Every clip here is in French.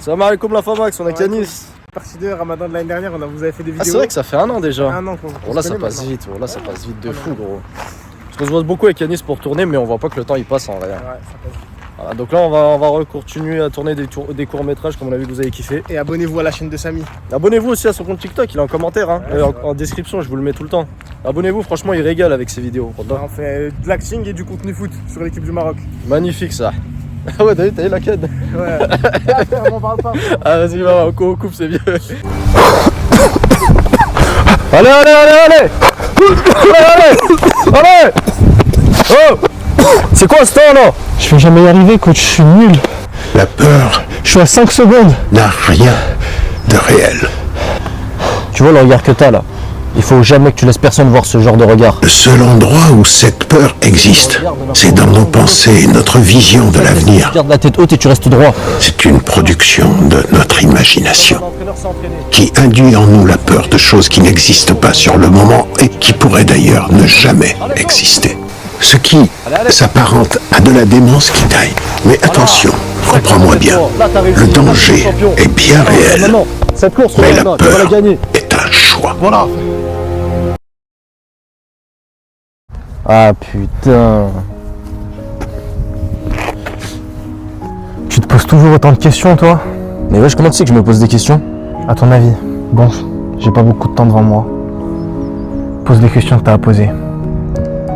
Salam alaikum la Famax, on a Canis. Partie de Ramadan de l'année dernière, vous avez fait des vidéos. Ah, c'est vrai que ça fait un an déjà. Un an qu'on Oh là, ça passe vite, oh là, ça passe vite de fou, gros. Parce qu'on se voit beaucoup avec Canis pour tourner, mais on voit pas que le temps il passe en vrai. Ouais, ça passe vite. Voilà, donc là, on va continuer à tourner des courts-métrages comme on a vu que vous avez kiffé. Et abonnez-vous à la chaîne de Samy. Abonnez-vous aussi à son compte TikTok, il est en commentaire, hein, Ouais, en description, je vous le mets tout le temps. Abonnez-vous, franchement, il régale avec ses vidéos. On fait de l'acting et du contenu foot sur l'équipe du Maroc. Magnifique ça. Ah ouais, t'as vu la quête. Ouais. On parle pas. Ah vas-y, on coupe, c'est mieux. Allez, allez, allez, allez. Allez, allez. Oh, c'est quoi ce temps là? Je vais jamais y arriver, coach, je suis nul. La peur Je suis à 5 secondes. n'a rien de réel. Tu vois le regard que t'as là? Il faut jamais que tu laisses personne voir ce genre de regard. Le seul endroit où cette peur existe, c'est dans nos pensées, notre vision de l'avenir. Garde la tête haute et tu restes droit. C'est une production de notre imagination qui induit en nous la peur de choses qui n'existent pas sur le moment et qui pourraient d'ailleurs ne jamais exister. Ce qui s'apparente à de la démence qui taille. Mais attention, comprends-moi bien, le danger est bien réel, Cette course, mais la tu vas la peur gagner. est un choix. Voilà. Ah putain. Tu te poses toujours autant de questions, toi? Mais wesh, comment tu sais que je me pose des questions? À ton avis? Bon, j'ai pas beaucoup de temps devant moi. Pose les questions que t'as à poser.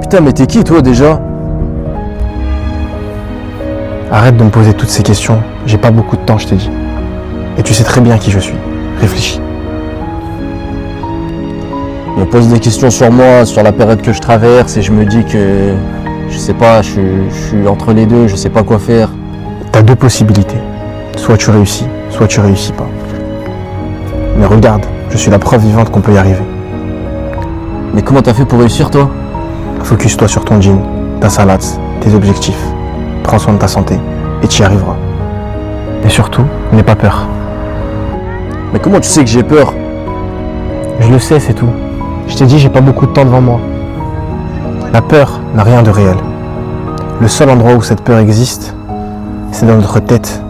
Putain, mais t'es qui toi déjà? Arrête de me poser toutes ces questions. J'ai pas beaucoup de temps, je t'ai dit. Et tu sais très bien qui je suis. Réfléchis. Je me pose des questions sur moi, sur la période que je traverse et je me dis que, je sais pas, je suis entre les deux, je sais pas quoi faire. T'as deux possibilités. Soit tu réussis, soit tu réussis pas. Mais regarde, je suis la preuve vivante qu'on peut y arriver. Mais comment t'as fait pour réussir toi? Focus-toi sur ton jean, ta salade, tes objectifs. Prends soin de ta santé et tu y arriveras. Et surtout, n'aie pas peur. Mais comment tu sais que j'ai peur? Je le sais, c'est tout. Je t'ai dit, j'ai pas beaucoup de temps devant moi. La peur n'a rien de réel. Le seul endroit où cette peur existe, c'est dans notre tête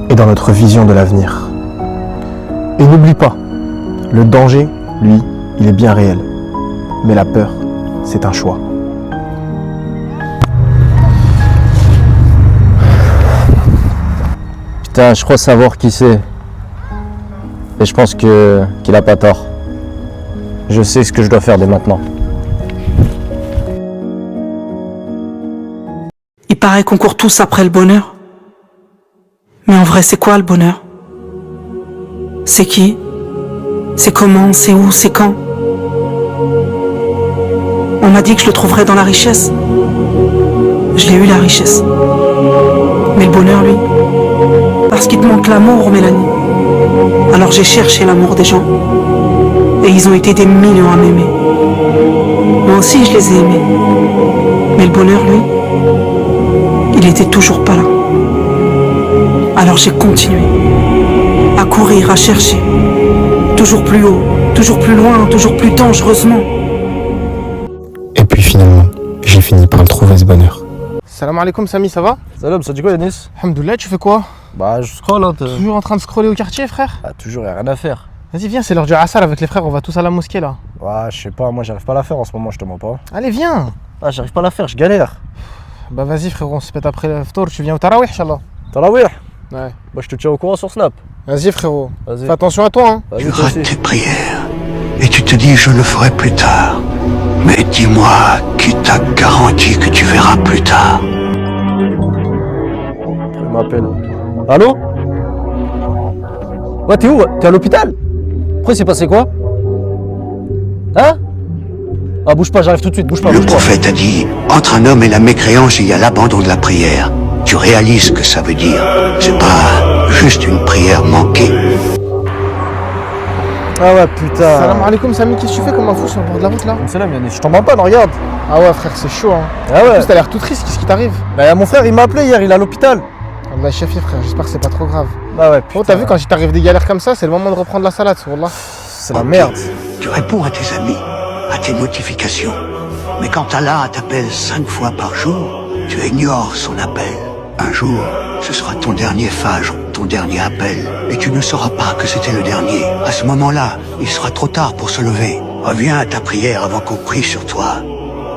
et dans notre vision de l'avenir. Et n'oublie pas, le danger, lui, il est bien réel. Mais la peur, c'est un choix. Putain, je crois savoir qui c'est. Et je pense qu'il a pas tort. Je sais ce que je dois faire dès maintenant. Il paraît qu'on court tous après le bonheur. Mais en vrai, c'est quoi le bonheur? C'est qui? C'est comment? C'est où? C'est quand? On m'a dit que je le trouverais dans la richesse. Je l'ai eu, la richesse. Mais le bonheur, lui, parce qu'il te manque l'amour, Mélanie. Alors j'ai cherché l'amour des gens. Et ils ont été des millions à m'aimer. Moi aussi, je les ai aimés. Mais le bonheur, lui, il était toujours pas là. Alors j'ai continué à courir, à chercher. Toujours plus haut, toujours plus loin, toujours plus dangereusement. Et puis finalement, j'ai fini par le trouver, ce bonheur. Salam alaikum Samy, ça va? Salam, ça dit quoi Yanis? Alhamdoulilah, tu fais quoi? Bah je scroll hein. Toujours en train de scroller au quartier, frère? Ah toujours, y'a rien à faire. Vas-y, viens, c'est l'heure du Assal avec les frères, on va tous à la mosquée là. Ouais, je sais pas, moi j'arrive pas à la faire en ce moment, je te mens pas. Allez, viens. Ah, j'arrive pas à la faire, je galère. Bah vas-y frérot, on se pète après le ftour, tu viens au Tarawih, Inch'Allah. Tarawih? Ouais. Bah je te tiens au courant sur Snap. Vas-y frérot, Vas-y. fais attention à toi hein. Vas-y, Tu toi rates aussi. tes prières et tu te dis je le ferai plus tard. Mais dis-moi qui t'a garanti que tu verras plus tard. Il m'appelle. Allô? Ouais, t'es où? T'es à l'hôpital? Après, c'est passé quoi? Hein? Ah, bouge pas, j'arrive tout de suite, bouge pas, Le bouge pas. prophète a dit, entre un homme et la mécréance, il y a l'abandon de la prière. Tu réalises ce que ça veut dire. C'est pas juste une prière manquée. Ah ouais, putain. Salam alaikum Samy, qu'est-ce que tu fais comme un fou sur le bord de la route là? Salam Yannis, je t'en mens pas, non, regarde. Ah ouais frère, c'est chaud hein. Ah En ouais. plus t'as l'air tout triste, qu'est-ce qui t'arrive? Bah, mon frère, il m'a appelé hier, il est à l'hôpital. Allah Chafi frère, j'espère que c'est pas trop grave. Bah ouais, putain. Oh t'as vu quand il t'arrive des galères comme ça, c'est le moment de reprendre la salade, wallah. C'est la merde. Tu réponds à tes amis, à tes notifications. Mais quand Allah t'appelle 5 fois par jour, tu ignores son appel. Un jour, ce sera ton dernier phage ton dernier appel. Et tu ne sauras pas que c'était le dernier. À ce moment-là, il sera trop tard pour se lever. Reviens à ta prière avant qu'on prie sur toi.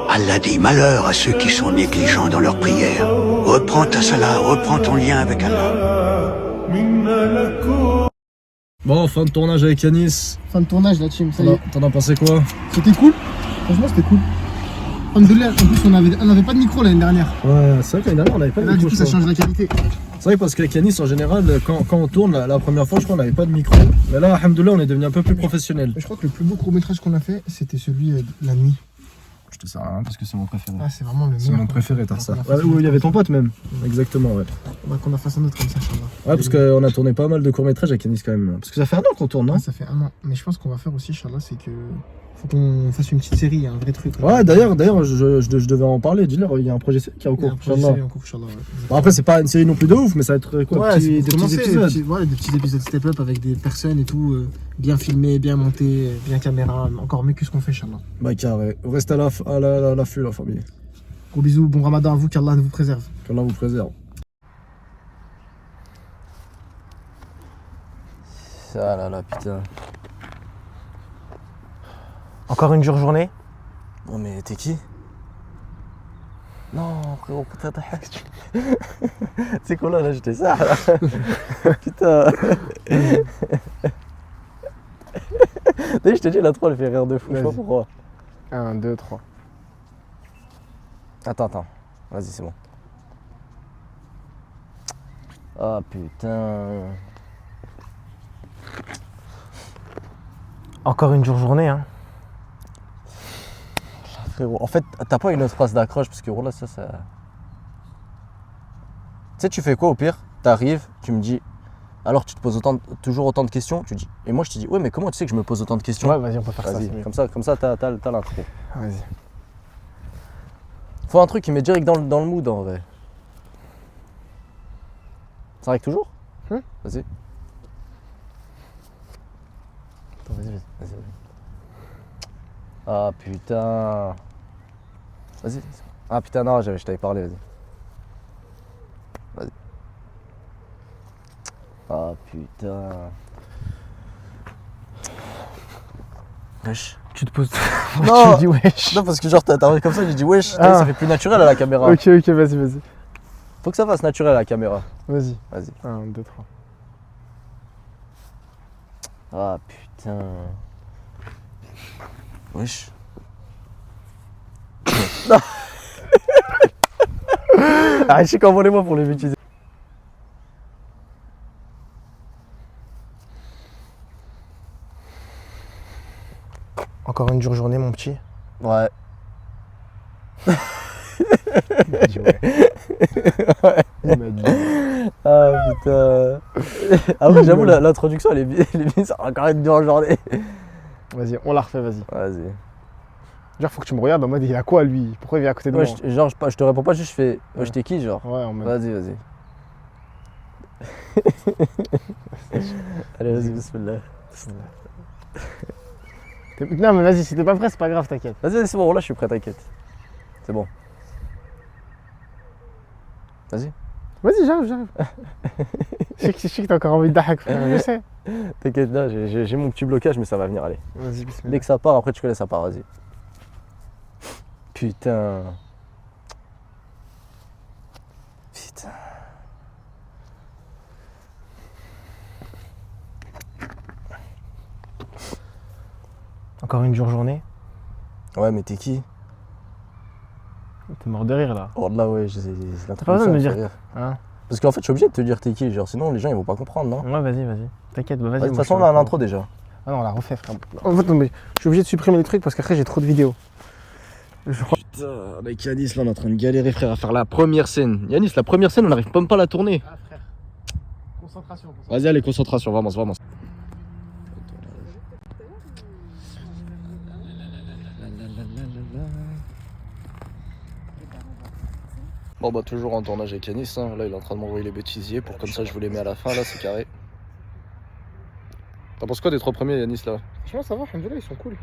Allah dit malheur à ceux qui sont négligents dans leur prière. Reprends ta salat, reprends ton lien avec Allah. Bon, fin de tournage avec Yanis. Fin de tournage, la team, ça y est. T'en as pensé quoi? C'était cool. Franchement, c'était cool. Alhamdoulilah, en plus, on avait pas de micro l'année dernière. Ouais, c'est vrai que l'année dernière on avait pas Et de là, du micro. coup, ça change la qualité. C'est vrai parce qu'avec Yanis en général, quand on tourne, la première fois je crois on n'avait pas de micro. Mais là, alhamdoulilah, on est devenu un peu plus professionnel. Je crois que le plus beau court-métrage qu'on a fait, c'était celui de la nuit. Je te sers à rien parce que c'est mon préféré. Ah, c'est vraiment le C'est meilleur. mon préféré, t'as ça. On a fait Ouais, où il y avait ton pote même. Exactement, ouais. qu'on a fait un autre comme ça, Inch'Allah. Ouais, parce qu'on a tourné pas mal de courts-métrages avec Yanis quand même. Parce que ça fait un an qu'on tourne, non? Ouais, ça fait un an. Mais je pense qu'on va faire aussi, Inch'Allah, c'est que faut qu'on fasse une petite série, un vrai truc. Ouais, d'ailleurs, je devais en parler. Dis-leur, il y a un projet qui est en Il y a cours. un projet Inch'Allah. série en cours, Inch'Allah. Ouais. Bon, après, c'est pas une série non plus de ouf, mais ça va être quoi? Ouais, des c'est pour petits commencer, épisodes. des petits épisodes step-up avec des personnes et tout, bien filmés, bien montés, bien caméra, encore mieux que ce qu'on fait, Inch'Allah. Bah, carré. Reste à l'affût, la famille. Gros bisous, bon ramadan à vous, qu'Allah vous préserve. Qu'Allah vous préserve. Ça là là, putain. Encore une dure journée. Non, mais t'es qui? Non, frérot, putain, c'est quoi là, j'étais ça là. Putain. Je t'ai dit, la 3 elle fait rire de fou, je sais pas Vas-y. pourquoi. 1, 2, 3. Attends, vas-y, c'est bon. Ah putain. Encore une dure journée, hein. Frérot, en fait, t'as pas une autre phrase d'accroche parce que gros là, ça. Tu sais, tu fais quoi au pire? T'arrives, tu me dis. Alors tu te poses toujours autant de questions, tu dis. Et moi je te dis, ouais, mais comment tu sais que je me pose autant de questions? Ouais, vas-y, on peut faire ça. Vas-y, c'est mieux. comme ça, t'as l'intro. Vas-y. Faut un truc qui met direct dans le mood en vrai. Ça règle toujours? Vas-y. Attends, vas-y. Ah putain. Vas-y. Ah putain, non, je t'avais parlé, vas-y. Ah putain. Wesh. Tu te poses. Non. Tu dis wesh. Non, parce que genre t'arrives comme ça, j'ai dit wesh, Ah. ça fait plus naturel à la caméra. Ok, vas-y. Faut que ça fasse naturel à la caméra. Vas-y. Vas-y. 1, 2, 3. Ah putain. Wesh. Non. Arrête, envolez-moi pour les bêtises. Encore une dure journée, mon petit. Ouais. Il m'a dit ouais. Il m'a dit. Ah putain. Ah ouais, j'avoue, l'introduction elle est bien, ça encore une dure journée. Vas-y, on la refait, vas-y. Vas-y. Genre, faut que tu me regardes en mode, il a quoi lui? Pourquoi il vient à côté de Ouais, moi? genre, je te réponds pas, juste je fais. Ouais. Ouais, je t'ai qui, genre? Ouais, en mode. Vas-y. Allez, vas-y, bismillah. Non, mais vas-y, si t'es pas prêt, c'est pas grave, t'inquiète. Vas-y, c'est bon, là je suis prêt, t'inquiète. C'est bon. Vas-y. Vas-y, j'arrive. Je sais que t'as encore envie de dahak, frère, je sais. T'inquiète, là, j'ai mon petit blocage, mais ça va venir, allez. Vas-y, bismillah. Dès que ça part, après tu connais, ça part, vas-y. Putain. Encore une dure journée. Ouais, mais t'es qui? T'es mort de rire là. Oh là, ouais, c'est pas besoin de me dire. rire. Hein? Parce qu'en fait, je suis obligé de te dire t'es qui, genre, sinon les gens ils vont pas comprendre, non? Ouais, vas-y. T'inquiète, bah, vas-y. De toute moi, façon, je on a suis- l'intro déjà. Ah non, on la refait, frère. En fait, non, mais je suis obligé de supprimer les trucs parce qu'après j'ai trop de vidéos. Je crois. Putain, avec Yanis, là, on est en train de galérer, frère, à faire la première scène. Yanis, la première scène, on n'arrive même pas à la tourner. Ah, frère. Concentration. Vas-y, allez, concentration, vraiment. Bon bah toujours en tournage avec Yanis, hein. Là il est en train de m'envoyer les bêtisiers pour comme ça je vous les mets à la fin, là c'est carré. T'en penses quoi des 3 premiers Yanis là? Franchement, ça va, alhamdoulilah, ils sont cool.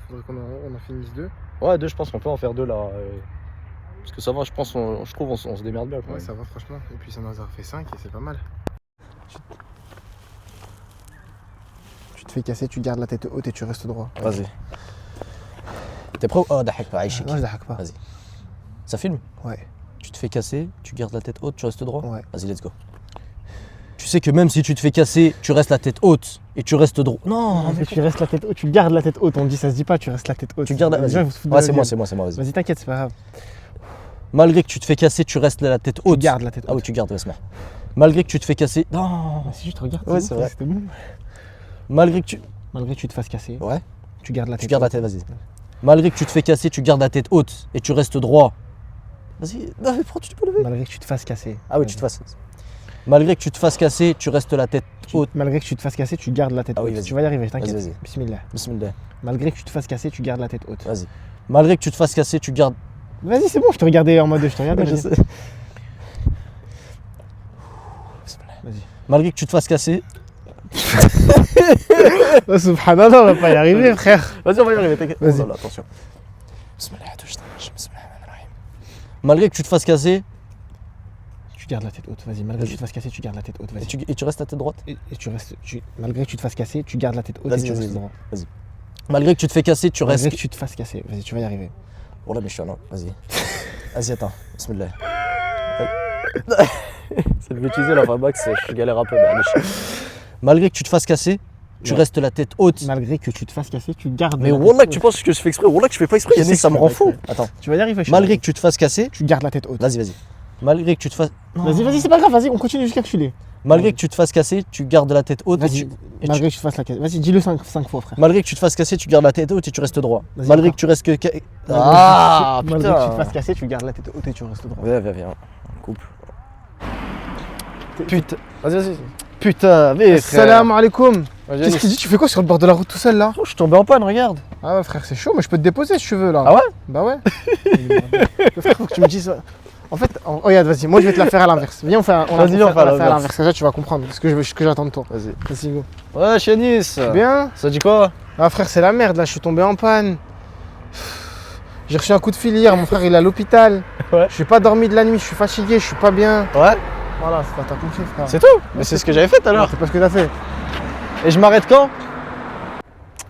Faudrait qu'on en finisse 2. Ouais 2 je pense qu'on peut en faire 2 là. Parce que ça va je pense, je trouve on se démerde bien quoi. Ouais, ça va, franchement. Et puis ça nous a fait 5 et c'est pas mal. Tu te fais casser, tu gardes la tête haute et tu restes droit. Vas-y. T'es prêt? Oh, d'ahak pas, aïchik. Non, je la hack pas. Vas-y. Ça filme? Ouais. Tu te fais casser, tu gardes la tête haute, tu restes droit? Ouais. Vas-y, let's go. Tu sais que même si tu te fais casser, tu restes la tête haute et tu restes droit. Non, Mais tu restes la tête haute, tu gardes la tête haute. On dit ça se dit pas, tu restes la tête haute. tu gardes la. Les gens, Vas-y. ils vont se foutre de Ouais, la c'est moi, gueule. c'est moi, vas-y. Vas-y, t'inquiète, c'est pas grave. Malgré que tu te fais casser, tu restes la tête haute. Tu gardes la tête haute. Ah oui, tu gardes, Wesma. Malgré que tu te fais casser. Non. Bah, si, juste regarde. Ouais, bon, c'est vrai. C'était bon. Malgré que tu. Malgré que tu te fasses casser, Ouais. tu gardes la Tu tête gardes la haute. tête, vas-y. Malgré que tu te fais casser, tu gardes la tête haute et tu restes droit. Vas-y, non mais prends, tu peux lever. Malgré que tu te fasses casser. Ah oui, tu te fasses. Malgré que tu te fasses casser, tu restes la tête haute. Malgré que tu te fasses casser, tu gardes la tête Ah oui, haute. vas-y. Tu vas y arriver, t'inquiète. Vas-y. Bismillah. Bismillah. Malgré que tu te fasses casser, tu gardes la tête haute. Vas-y. Malgré que tu te fasses casser, tu gardes. Vas-y, c'est bon, je te regardais en mode. Je te regardais. Ouais, je vas-y. sais. Vas-y. Malgré que tu te fasses casser. Oh, subhanallah, on va pas y arriver, frère. Vas-y, on va y arriver, t'inquiète. Vas-y. Oh là là, attention. Bismillah, malgré que tu te fasses casser Tu gardes la tête haute, vas-y. Malgré que tu te fasses casser, tu gardes la tête haute, et vas-y. tu restes la tête droite. Et tu restes. Malgré que tu te fasses casser, tu gardes la tête haute et Vas-y, tu vas-y, restes vas-y. droit. Malgré que tu te fais casser, tu Malgré restes. que tu te fasses casser, vas-y, tu vas y arriver. Oh là, mais je suis non. Vas-y. Vas-y, attends. Bismillah. C'est le bêtisier, la fin max, je galère un peu. Mais allez. Malgré que tu te fasses casser, tu Ouais. restes la tête haute. Malgré que tu te fasses casser, tu gardes. Mais la tête Wallah, que haute. tu penses que je fais exprès. Wallah, que je fais pas exprès. Je sais Yannis, que ça tu me fais rend pas fou. exprès. Attends. Tu vas y arriver, je Malgré que tu te fasses casser, tu gardes la tête haute. vas-y, vas-y. Malgré que tu te fasses. Non. Vas-y, c'est pas grave, vas-y, on continue jusqu'à que tu l'aies. Malgré que tu te fasses casser, tu gardes la tête haute. Vas-y, et tu- malgré que tu te fasses la casse. Vas-y, dis-le 5 fois, frère. Malgré que tu te fasses casser, tu gardes la tête haute et tu restes droit. Vas-y, Malgré encore. que tu restes que. Ah, putain. malgré que tu te fasses casser, tu gardes la tête haute et tu restes droit. Viens, viens, viens. On coupe. Putain. Vas-y, vas-y. Putain, mais frère. Salam alaikum. Vas-y, Qu'est-ce vas-y. qu'il dit? Tu fais quoi sur le bord de la route tout seul là? Oh, je suis tombé en panne, regarde. Ah ouais, frère, c'est chaud, mais je peux te déposer si tu veux là. Ah ouais? Bah ouais. Le frère, faut que tu me dises. En fait, regarde, vas-y, moi je vais te la faire à l'inverse. Viens, on fait Vas-y, viens, on fait à la faire à l'inverse. l'inverse. Comme ça, tu vas comprendre ce que j'attends de toi. Vas-y. Vas-y, go. Ouais, Yanis. Bien? Ça dit quoi? Ah, frère, c'est la merde là, je suis tombé en panne. J'ai reçu un coup de fil hier, mon frère il est à l'hôpital. Ouais. Je suis pas dormi de la nuit, je suis fatigué, je suis pas bien. Ouais. Voilà, c'est pas t'as compris, frère. C'est tout? Mais c'est ce que j'avais fait tout à Non, l'heure. c'est pas ce que t'as fait. Et je m'arrête quand?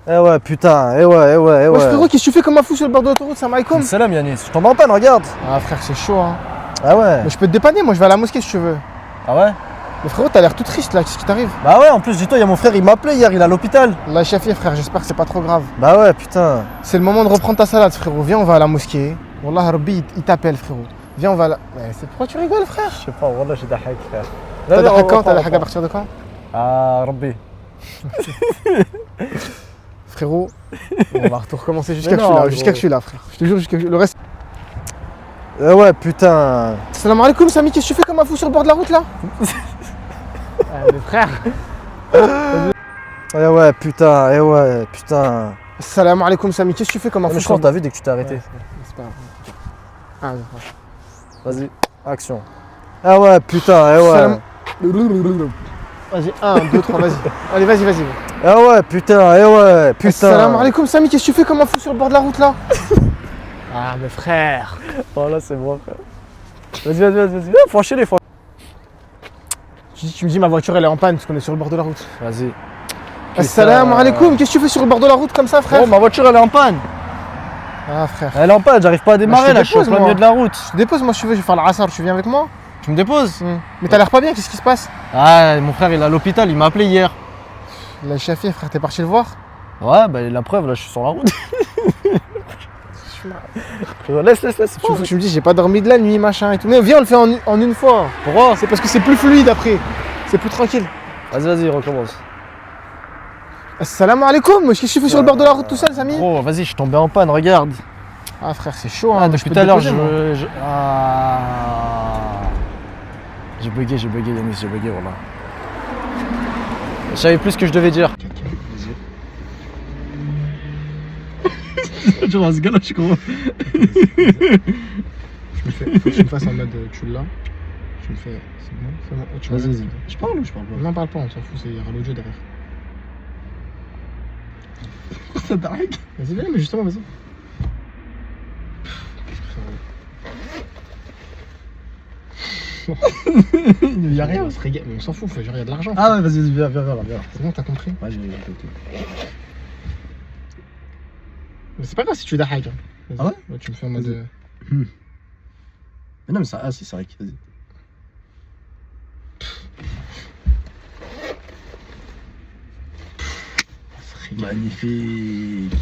Eh ouais, putain, eh ouais. Ouais, frérot, qu'est-ce que tu fais comme un fou sur le bord de l'autoroute, ça m'aïkoum? Salam Yanis, je tombe en panne, regarde. Ah, frère, c'est chaud, hein. Ah ouais. Mais je peux te dépanner, moi je vais à la mosquée si tu veux. Ah ouais? Mais frérot, t'as l'air tout triste là, qu'est-ce qui t'arrive? Bah ouais, en plus, dis-toi, il y a mon frère, il m'a appelé hier, il est à l'hôpital. Là, Chafier, frère, j'espère que c'est pas trop grave. Bah ouais, putain. C'est le moment de reprendre ta salade, frérot. Viens, on va à la mosquée. Wallah, Rabbi, il t'appelle, frérot. Viens, on va à la. Mais c'est pourquoi tu rigoles, frère? Je sais pas, Wallah, j'ai des hacks, frère. T'as la hack quand? T'as la hack à partir de quand? Ah, Rabbi. Frérot, on va tout recommencer jusqu'à Mais que je suis non, là. gros. Jusqu'à que je suis là, frère. Je te jure, jusqu'à que le reste. Eh ouais, putain. Salam alaikum, Samy, qu'est-ce que tu fais comme un fou sur le bord de la route là? Mais frère. Eh ouais, putain. Salam alaikum, Samy, qu'est-ce que tu fais comme un fou Mais je sur pense que t'as vu dès que tu t'es arrêté. Ouais, c'est pas grave. Ah, Vas-y, action. Ah ouais, putain, eh ouais. Salam- Vas-y, 1, 2, 3, vas-y. Allez, vas-y. Ah ouais, putain, eh ouais, putain. Salam alaikum, Samy, qu'est-ce que tu fais comme un fou sur le bord de la route là? Ah, mais frère. Oh là, c'est moi, frère. Vas-y. Faut enchaîner, faut. Tu me dis ma voiture elle est en panne parce qu'on est sur le bord de la route. Vas-y. Salam alaikum, qu'est-ce que tu fais sur le bord de la route comme ça, frère? Oh, ma voiture, elle est en panne. Ah, frère. Elle est en panne, j'arrive pas à démarrer je te là, je suis au dépose, plein moi. milieu de la route. Je te dépose, moi, si tu veux, je vais faire la rassar, tu viens avec moi? Tu me déposes? Mais t'as l'air pas bien, qu'est-ce qui se passe? Ah, mon frère, il est à l'hôpital, il m'a appelé hier. La Chafier, frère, t'es parti le voir? Ouais, bah la preuve, là, je suis sur la route. Laisse. Faut que tu me dis, j'ai pas dormi de la nuit, machin et tout. Mais viens, on le fait en une fois. Pourquoi? C'est parce que c'est plus fluide après. C'est plus tranquille. Vas-y, recommence. Salam alaikum, qu'est-ce que tu fais sur le bord de la route tout seul, Samy? Gros, vas-y, je suis tombé en panne, regarde. Ah, frère, c'est chaud, hein. Ah, mais depuis je peux tout te à l'heure, déposer, moi. Ah. J'ai bugué, Yanis, j'ai bugué, voilà. Je savais plus ce que je devais dire. Genre, ce gars-là, je comprends. Faut que tu me fasses en mode tu l'as. Tu me fais. C'est bon, fais-moi. Tu me Vas-y. mets- Je parle ou je parle pas? Non, parle pas, on s'en fout, il y aura l'audio derrière. Ça t'arrête. Vas-y, viens, mais justement, vas-y. Il y a rien, on se régale. On s'en fout, genre, il y a de l'argent. Ah ouais, vas-y, viens. C'est bon, t'as compris? Ouais, j'ai compris. Mais c'est pas grave si tu es d'Ahag. Ah ouais? Tu me fais en mode. Vas-y. Mais non, mais ça, si, c'est vrai, vas-y. Magnifique.